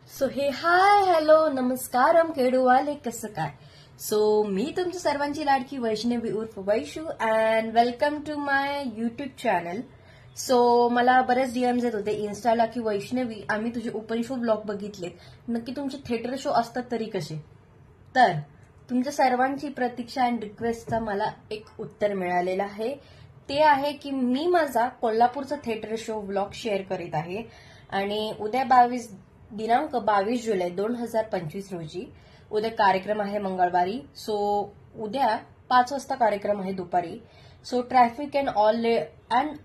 So हे hi hello नमस्कारम केडूवाले कसं काय. सो मी तुमच्या सर्वांची लाडकी वैष्णवी उर्फ Vaishu and welcome to my YouTube channel. So मला बरेच डीएम्स येत होते इन्स्टाला की वैष्णवी आम्ही तुझे ओपन शो ब्लॉग बघितलेत, नक्की तुमचे थिएटर शो असतात तरी कसे. तर तुमच्या सर्वांची प्रतीक्षा अँड रिक्वेस्टचा मला एक उत्तर मिळालेलं आहे. ते आहे की मी माझा कोल्हापूरचा थिएटर शो ब्लॉग शेअर करीत आहे आणि उद्या दिनांक 22 जुलै 2025 रोजी उद्या कार्यक्रम आहे मंगळवारी. सो उद्या 5 वाजता कार्यक्रम आहे दुपारी. सो ट्रॅफिक अँड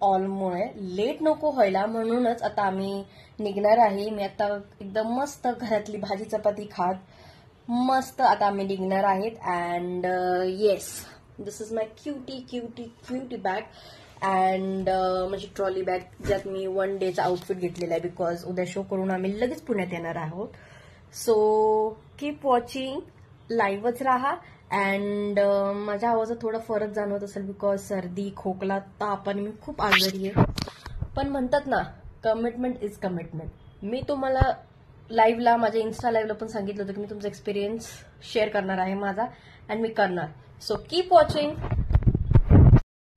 ऑलमुळे लेट नको व्हायला म्हणूनच आता आम्ही निघणार आहे. मी आता एकदम मस्त घरातली भाजी चपाती खात मस्त आता आम्ही निघणार आहेत. And yes, this is my cutie bag and म्हणजे ट्रॉली बॅग ज्यात मी 1 डेचा आउटफिट घेतलेला आहे बिकॉज उद्या शो करून आम्ही लगेच पुण्यात येणार आहोत. सो कीप वॉचिंग, लाईव्हच राहा. अँड माझ्या आवाजात थोडा फरक जाणवत असेल बिकॉज सर्दी खोकला ताप आणि मी खूप आजारी आहे. पण म्हणतात ना, कमिटमेंट इज कमिटमेंट. मी तुम्हाला लाईव्हला माझ्या इन्स्टा लाईव्हला पण सांगितलं होतं की मी तुमचा एक्सपिरियन्स शेअर करणार आहे माझा अँड मी करणार. So keep watching.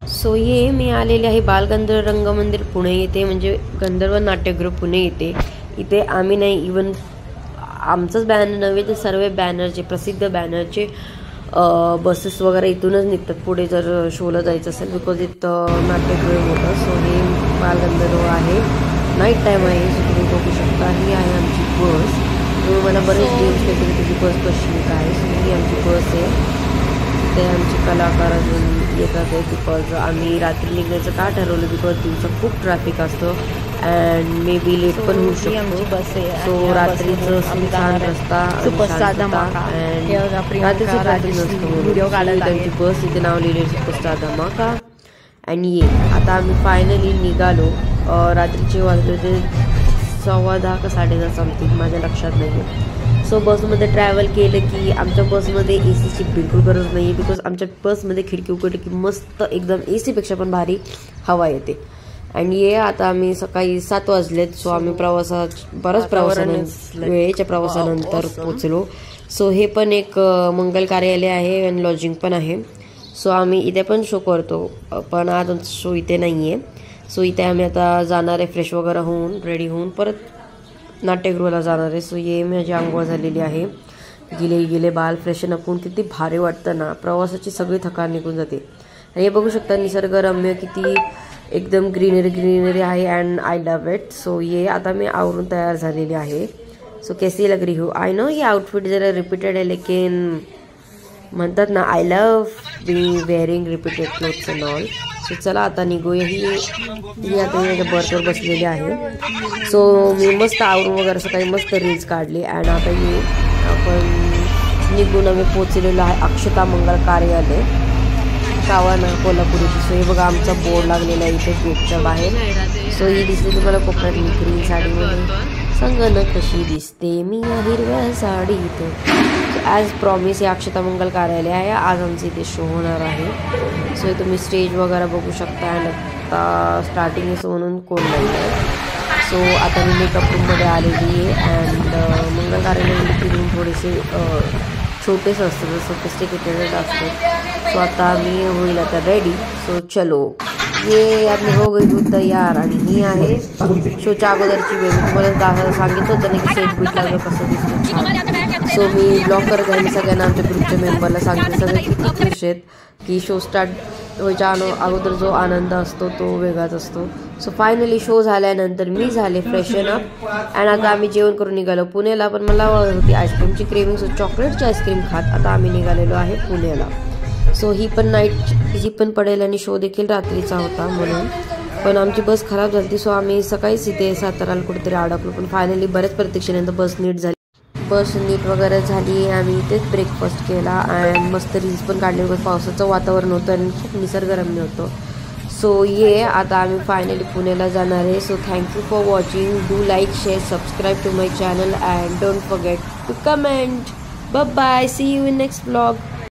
सो ये मी आलेले आहे बालगंधर्व रंगमंदिर पुणे येथे, म्हणजे गंधर्व नाट्यगृह पुणे येथे. इथे आम्ही नाही, इवन आमचंच बॅनर नव्हे तर सर्व बॅनरचे प्रसिद्ध बॅनरचे बसेस वगैरे इथूनच निघतात पुढे जर शोला जायचं असेल बिकॉज इथं नाट्यगृह होतं. सो हे बालगंधर्व आहे, नाईट टाईम आहे. सो तुम्ही बघू शकता ही आहे आमची बस. तुम्ही मला बरेच गेम्स केले की तुझी बस कशी काय. सो ही आमची बस आहे. ते आमचे कलाकार अजून येतात आहे बिकॉज आम्ही रात्री निघायचं का ठरवलं बिकॉज दिवसा खूप ट्रॅफिक असतं अँड मे बी लेट पण होऊ शकतो. सो रात्रीचं छान रस्ता रात्रीचं ट्रॅफिक नसतं. त्यांची बस इथे नाव लिहिलं सुपरस्टार धमाका. अँड ये आता आम्ही फायनली निघालो. रात्रीचे वाजले होते 10:15 का 10:30 समथिंग, माझ्या लक्षात नाही. सो बसमध्ये ट्रॅव्हल केलं की आमच्या बसमध्ये एसीची बिलकुल गरज नाही आहे बिकॉज आमच्या बसमध्ये खिडकी उघडली की मस्त एकदम एसीपेक्षा पण भारी हवा येते. आणि ये आता आम्ही सकाळी 7 वाजलेत. सो आम्ही वेळेच्या प्रवासानंतर पोचलो. सो हे पण एक मंगल कार्यालय आहे आणि लॉजिंग पण आहे. सो आम्ही इथे पण शो करतो पण आज आमचा शो इथे नाही आहे. सो इथे आम्ही आता जाणार आहे फ्रेश वगैरे होऊन रेडी होऊन परत नाट्यगृहाला जाणार आहे. सो ये माझी आंघोळ झालेली आहे. गेले बाल फ्रेशन अप होऊन किती भारी वाटतं ना, प्रवासाची सगळी थकान निघून जाते. आणि हे बघू शकता निसर्गरम्य किती एकदम ग्रीनरी आहे and I love it. So ये आता मी आवरून तयार झालेली आहे. सो कैसी लग रही हो. आय नो ये आउटफिट जरा रिपीटेड आहे लेकिन म्हणतात ना I love be wearing repeated clothes and all. So चला आता निघूया. ही आता माझ्या बर्थवर बसलेली आहे. सो मी मस्त आवरून वगैरे सकाळी मस्त रील्स काढली अँड आता आपण निघून आम्ही पोचलेलो आहे अक्षता मंगल कार्यालय कावाना कोल्हापूरची. सो हे बघा आमचा बोर्ड लागलेला आहे इथे गेटच्या बाहेर. सो ही दिसली तुम्हाला कोकणातली ग्रीन साडीमध्ये. संगणक कशी दिसते मी या हिरव्या साडीत. ॲज प्रॉमिस हे अक्षता मंगल कार्यालय आहे. आज आमचे इथे शो होणार आहे. सो तुम्ही स्टेज वगैरे बघू शकता अँड आता स्टार्टिंग असं म्हणून कोण नाही आहे. सो आता मी मेकअप रूममध्ये आलेली आहे अँड मंगल कार्यालयामध्ये रूम थोडेसे छोटेसे असतं सोफिस्टिकेटेड असतं. सो आता मी होईल आता रेडी. सो चलो ये आम्ही हो गई तू तयार. आणि ही आहे शोच्या अगोदरची वेळ. तुम्हाला सांगितलं होतं ना की सेट बीट लागलं कसं दिसतं. सो मी ब्लॉग करत आहे. मी सगळ्यांना आमच्या ग्रुपच्या मेंबरला सांगते सगळे किती खुश आहेत की शो स्टार्ट व्हायच्या अगोदर जो आनंद असतो तो वेगळाच असतो. सो फायनली शो झाल्यानंतर मी झाले फ्रेशन अप अँड आता आम्ही जेवण करून निघालो पुण्याला. पण मला होती आईस्क्रीमची क्रेविंग. सो चॉकलेटची आईस्क्रीम खात आता आम्ही निघालेलो आहे पुण्याला. सो ही पण नाईट जी पण पडेल आणि शो देखील रात्रीचा होता म्हणून. पण आमची बस खराब झाली. सो आम्ही सकाळीच इथे साताराला कुठेतरी अडकलो. पण फायनली बऱ्याच प्रतीक्षेनंतर बस नीट झाली. बस नीट वगैरे झाली. आम्ही इथेच ब्रेकफास्ट केला अँड मस्त रील्स पण काढले बिकॉज पावसाचं वातावरण होतं आणि खूप निसर्गरम्य होतं. सो ये आता आम्ही फायनली पुण्याला जाणार आहे. So thank you for watching. Do like share subscribe to my channel and don't forget to comment. Bye bye. See you in next blog.